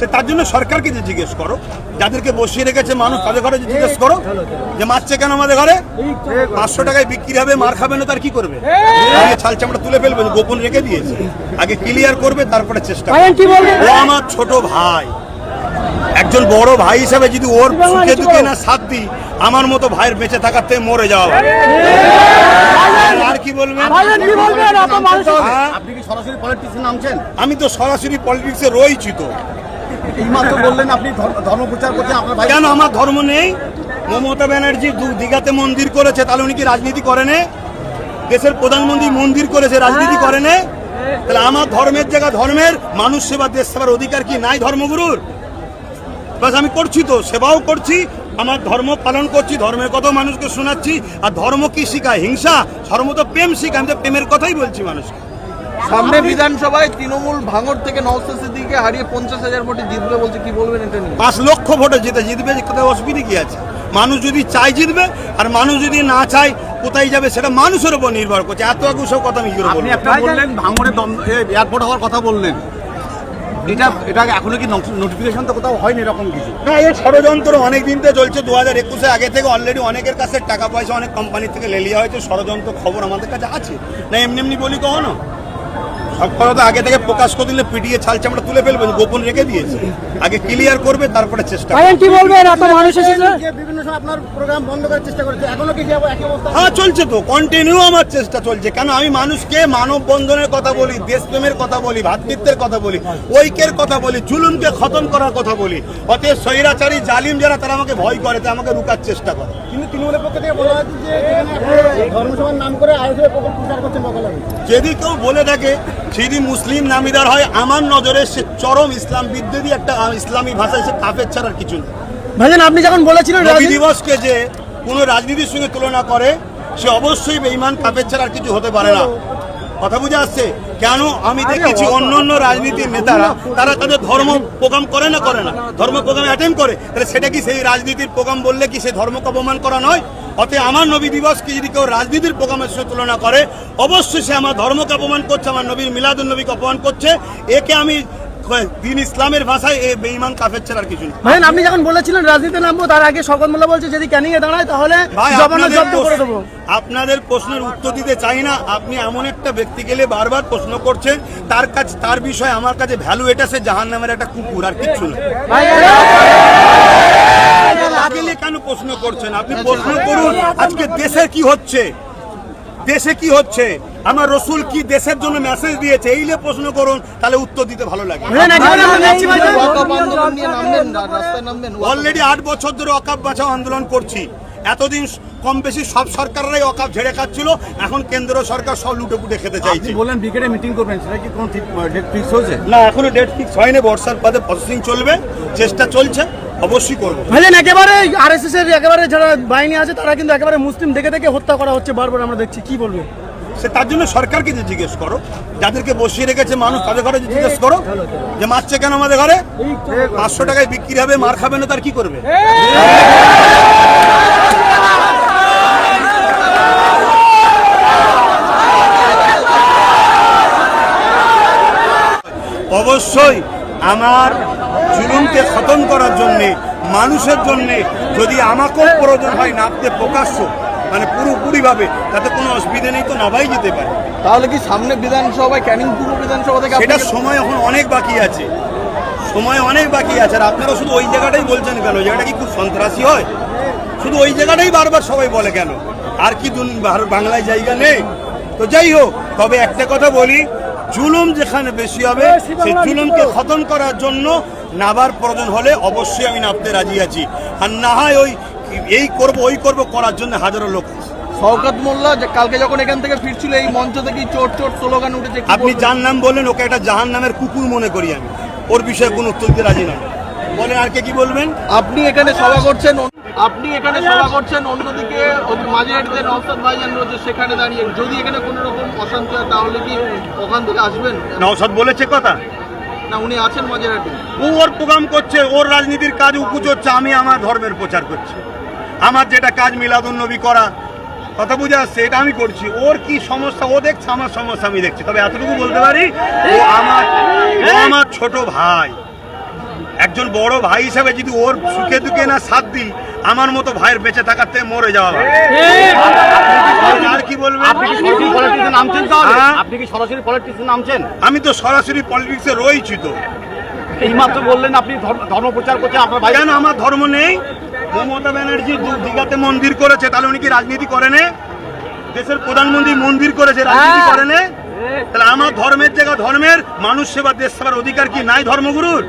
সে তার জন্য সরকারকে যে জিজ্ঞেস করো, যাদেরকে বসিয়ে রেখেছে মানুষ তাদের ঘরে জিজ্ঞেস করো যে মারছে কেন আমাদের ঘরে। 500 টাকায় বিক্রি হবে, মার খাবে না, তার কি করবে? আগে ছাল চামড়া তুলে ফেলবে, গোপন রেখে দিয়েছে, আগে ক্লিয়ার করবে তারপরে চেষ্টা করবে। ও আমার ছোট ভাই, একজন বড় ভাই হিসাবে যদি ওর সুখে দুঃখে না সাথ দিই, আমার মতো ভাইয়ের বেঁচে থাকার থেকে মরে যাওয়া। আর কি বলবেন? আপনি কি সরাসরি পলিটিক্সে নামছেন? আমি তো সরাসরি পলিটিক্সে রয়েছি। তো এইমাত্র বললেন আপনি ধর্ম প্রচার করছেন, আপনার ভাই কেন? আমার ধর্ম নেই? মমতা ব্যানার্জি দীঘাতে মন্দির করেছে, তাহলে উনি কি রাজনীতি করেন? দেশের প্রধানমন্ত্রী মন্দির করেছে, রাজনীতি করেন? তাহলে আমার ধর্মের জায়গা ধর্মের, মানুষ সেবা দেশ সেবার অধিকার কি নাই ধর্মগুরুর? বাস আমি করছি, তো সেবাও করছি, আমার ধর্ম পালন করছি, ধর্মের কথা মানুষকে শোনাচ্ছি। আর ধর্ম কি শিখায়? হিংসা? ধর্ম তো প্রেম শিখায়, আমি তো প্রেমের কথাই বলছি মানুষকে। সামনে বিধানসভায় তৃণমূল ভাঙড় থেকে নওশাদ সিদ্দিকীকে হারিয়ে 50,000 ভোটে জিতবে বলছে, কি বলবেন এটা নিয়ে? 5 লক্ষ ভোটে জিতবে, কোথায় অসুবিধা কি আছে? মানুষ যদি চাই জিতবে, আর মানুষ যদি না চায় কোথায় যাবে সেটা মানুষের উপর নির্ভর করছে। এত আগে সব কথা আমি কি করব? আপনি একটা বললেন ভাঙড়ে এয়ারপোর্ট হওয়ার কথা বললেন, এটা এখনো কি নোটিফিকেশন তো কোথাও হয়নি এরকম কিছু? না, এই ষড়যন্ত্র অনেক দিন থেকে চলছে। 2021-এ আগে থেকে অলরেডি অনেকের কাছে টাকা পয়সা অনেক কোম্পানি থেকে লেলিয়া হয়েছে। ষড়যন্ত্র খবর আমাদের কাছে আছে, না এমনি এমনি বলি কখনো। সব কথা তো আগে থেকে প্রকাশ করে দিলে পিটিয়ে ছাল চামড়া তুলে ফেলবে, গোপন রেখে দিয়েছে, আগে ক্লিয়ার করবে তারপরে চেষ্টা করবে। কি বলবেন? এত মানুষ এসেছে, বিভিন্ন সময় আপনার প্রোগ্রাম বন্ধ করার চেষ্টা করেছে, এখনো কি একই অবস্থা? হ্যাঁ, চলছে তো, কন্টিনিউ আমার চেষ্টা চলছে। কেন? আমি মানুষকে মানববন্ধনের কথা বলি, দেশপ্রেমের কথা বলি, ভ্রাতৃত্বের কথা বলি, ঐক্যের কথা বলি, জুলুমকে খতম করার কথা বলি। অতএব স্বৈরাচারী জালিম যারা, তারা আমাকে ভয় করে, তারা আমাকে রুকার চেষ্টা করে। কিন্তু তৃণমূলের পক্ষ থেকে বলা হচ্ছে যে ধর্মসভার নাম করে আয়োজনের প্রচার করছেন বকালামি। যদি কেউ বলে থাকে যদি মুসলিম নামিদার হয়, আমার নজরে সে চরম ইসলাম বিদ্বেষী একটা ইসলামী ভাষায় সে কাফের ছাড়ার কিছু নেই। ভাইজান আপনি যখন বলেছিলেন নবী দিবসকে যে কোনো রাজনীতির সঙ্গে তুলনা করে, সে অবশ্যই বেঈমান কাফের ছাড়া আর কিছু হতে পারে না। কথা বুঝে আসছে? কেন? আমি দেখেছি অন্য রাজনীতির নেতারা, তারা তাদের ধর্ম প্রোগ্রাম করে না, ধর্ম প্রোগ্রাম অ্যাটেন্ড করে, তাহলে সেটা কি সেই রাজনীতির প্রোগ্রাম বললে কি সে ধর্মকে অপমান করা নয়? অতএব আমার নবী দিবসকে যদি কেউ রাজনীতির প্রোগ্রামের সঙ্গে তুলনা করে, অবশ্যই সে আমার ধর্মকে অপমান করছে, আমার নবীর মিলাদুন নবীকে অপমান করছে। একে আমি দিন ইসলামের ভাষায় বেঈমান কাফের ছাড়া আর কিছু নেই। ভাইজান আপনি যখন বলেছিলেন রাজনীতিতে নামবো, তার আগে শওকত মোল্লা বলছে যদি ক্যানিং এ দাঁড়ায় তাহলে জব্দ করে দেবো। আপনাদের প্রশ্নের উত্তর দিতে চাই না। আপনি এমন একটা ব্যক্তি গেলে বারবার প্রশ্ন করছেন, তার বিষয়ে আমার কাছে ভ্যালু এটা, সে জাহান্নামের একটা কুকুর, আর কিচ্ছু না। আগেলে কেন প্রশ্ন করছেন? আপনি প্রশ্ন করুন আজকে দেশের কি হচ্ছে, দেশে কি হচ্ছে, আমার রসুল কি দেশের জন্য মেসেজ দিয়েছে, এইলে প্রশ্ন করুন, তাহলে উত্তর দিতে ভালো লাগে। অলরেডি 8 বছর ধরে ওয়াকফ বাঁচাও আন্দোলন করছি। এতদিন কম বেশি সব সরকাররাই ওয়াকফ ঝেড়ে খাচ্ছিল, এখন কেন্দ্র সরকার সব লুটে পুটে খেতে চাইছে। বলেন ব্রিগেডে মিটিং করবেন, সেটা কি কোনো ডেট ফিক্স হয়েছে? না, এখনো ডেট ফিক্স হয়নি। বর্ষার বাদে প্রসেসিং চলবে, চেষ্টা চলছে, অবশ্যই করবো। ভাইজান একেবারে আরএসএস এর একেবারে যারা বাহিনী আছে, তারা কিন্তু একেবারে মুসলিম দেখে হত্যা করা হচ্ছে বারবার, আমরা দেখছি, কি বলবেন? সে তার জন্য সরকারকে যে জিজ্ঞেস করো, যাদেরকে বসিয়ে রেখেছে মানুষ তাদের ঘরে জিজ্ঞেস করো যে মারছে কেন আমাদের ঘরে। 500 টাকায় বিক্রি হবে, মার খাবে না, তার কি করবে? অবশ্যই আমার জুলুমকে খতম করার জন্যে, মানুষের জন্যে যদি আমাকেও প্রয়োজন হয় নামতে প্রকাশ্য, মানে পুরোপুরিভাবে, তাতে কোনো অসুবিধা নেই, তো নামাই যেতে পারে। তাহলে কি সামনে বিধানসভায় ক্যানিং পূর্ব বিধানসভা থেকে সেটার সময় এখন অনেক বাকি আছে, সময় অনেক বাকি আছে। আর আপনারা শুধু ওই জায়গাটাই বলছেন কেন? ওই জায়গাটা কি খুব সন্ত্রাসী হয়? শুধু ওই জায়গাটাই বারবার সবাই বলে কেন? আর কি বাংলায় জায়গা নেই? তো যাই হোক, তবে একটা কথা বলি, জুলুম যেখানে বেশি হবে, সেই জুলুমকে খতম করার জন্য নাবার প্রয়োজন হলে অবশ্যই আমি নামতে রাজি আছি। আর না হয় ওই এই করব ওই করব করার জন্য হাজারো লোক আছে। শওকত মোল্লা যে কালকে যখন এখান থেকে ফিরছিল, এই মঞ্চ থেকে চোট স্লোগান উঠেছে, আপনি যার নাম বললেন ওকে একটা জাহান্নামের কুকুর মনে করি আমি, ওর বিষয়ে কোনো উত্তর দিতে রাজি নয়। বলেন আর কি বলবেন? আপনি এখানে সভা করছেন, অন্যদিকে মাঝেহাটিতে নওশাদ ভাইজান রয়েছে, সেখানে দাঁড়িয়ে যদি এখানে কোনো রকম অশান্তি হয় তাহলে কি ওখান থেকে আসবেন? নওশাদ বলেছে কথা না, উনি আছেন মাঝেহাটি, ও ওর প্রোগ্রাম করছে, ওর রাজনীতির কাজ উপচ হচ্ছে, আমি আমার ধর্মের প্রচার করছি। আমার যেটা কাজ মিলাদুন নবী করা, কথা বুঝে আসছে, এটা আমি করছি। ওর কি সমস্যা ও দেখছে, আমার সমস্যা আমি দেখছি। তবে এতটুকু বলতে পারি, ও আমার ছোট ভাই, একজন বড় ভাই হিসেবে যদি ওর সুখে দুঃখে না সাথ দিই, আমার মতো ভাইয়ের বেঁচে থাকার থেকে মরে যাওয়া ভালো। আর কি বলবেন? আপনি কি সরাসরি পলিটিক্সে নামছেন তাহলে? হ্যাঁ। আপনি কি সরাসরি পলিটিক্সে নামছেন? আমি তো সরাসরি পলিটিক্সে রয়েছি তো। এইমাত্র বললেন আপনি ধর্ম প্রচার করছেন আপনার ভাই। কেন আমার ধর্ম নেই? মমতা ব্যানার্জি দীঘাতে মন্দির করেছে, তাহলে উনি কি রাজনীতি করেন? দেশের প্রধানমন্ত্রী মন্দির করেছে, রাজনীতি করেন? তাহলে আমার ধর্মের জায়গা ধর্মের, মানুষ সেবা দেশ সেবার অধিকার কি নাই ধর্মগুরুর?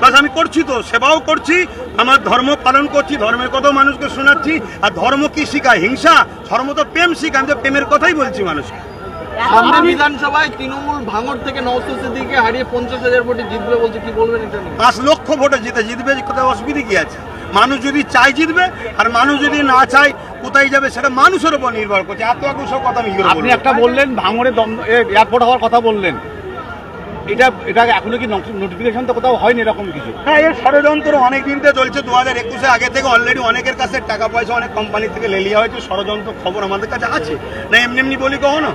বাস আমি করছি তো, সেবাও করছি, আমার ধর্ম পালন করছি, ধর্মের কথাও মানুষকে শোনাচ্ছি। আর ধর্ম কি শিখায়? হিংসা? ধর্ম তো প্রেম শিখায়, আমি তো প্রেমের কথাই বলছি মানুষকে। সামনে বিধানসভায় তৃণমূল ভাঙড় থেকে নওশাদ সিদ্দিকীকে হারিয়ে 50,000 ভোটে জিতবে বলছে, কি বলবেন এটা নিয়ে? 5 লক্ষ ভোটে জিতবে, কোথায় অসুবিধা কি আছে? মানুষ যদি চাই জিতবে, আর মানুষ যদি না চায় কোথায় যাবে সেটা মানুষের উপর নির্ভর করছে। এত সব কথা আমি কি করে আপনি বলবো? একটা বললেন ভাঙড়ে এয়ারপোর্ট হওয়ার কথা বললেন, এটা এখনো কি নোটিফিকেশন তো কোথাও হয়নি এরকম কিছু? হ্যাঁ, এর ষড়যন্ত্র অনেক দিন থেকে চলছে। 2021-এ আগে থেকে অলরেডি অনেকের কাছে টাকা পয়সা অনেক কোম্পানি থেকে লেলিয়া হয়েছে। ষড়যন্ত্র খবর আমাদের কাছে আছে, না এমনি এমনি বলি কখনো।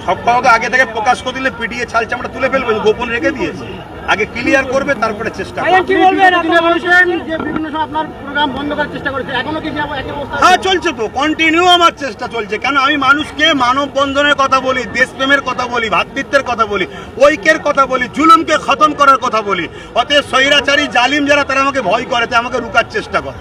সব কথা তো আগে থেকে প্রকাশ করে দিলে পিটিয়ে ছাল চামড়া তুলে ফেলবে, গোপন রেখে দিয়েছে। আগে ক্লিয়ার করবে, তারপরে চেষ্টা করবে। কি বলবেন? আপনি বলছেন যে বিভিন্ন সময় আপনার প্রোগ্রাম বন্ধ করার চেষ্টা করেছে, এখনো কি একই অবস্থা? হ্যাঁ, চলছে তো, কন্টিনিউ আমার চেষ্টা চলছে। কেন? আমি মানুষকে মানববন্ধনের কথা বলি, দেশপ্রেমের কথা বলি, ভ্রাতৃত্বের কথা বলি, ঐক্যের কথা বলি, জুলুমকে খতম করার কথা বলি। অতএব স্বৈরাচারী জালিম যারা, তারা আমাকে ভয় করে, আমাকে রুকার চেষ্টা করে।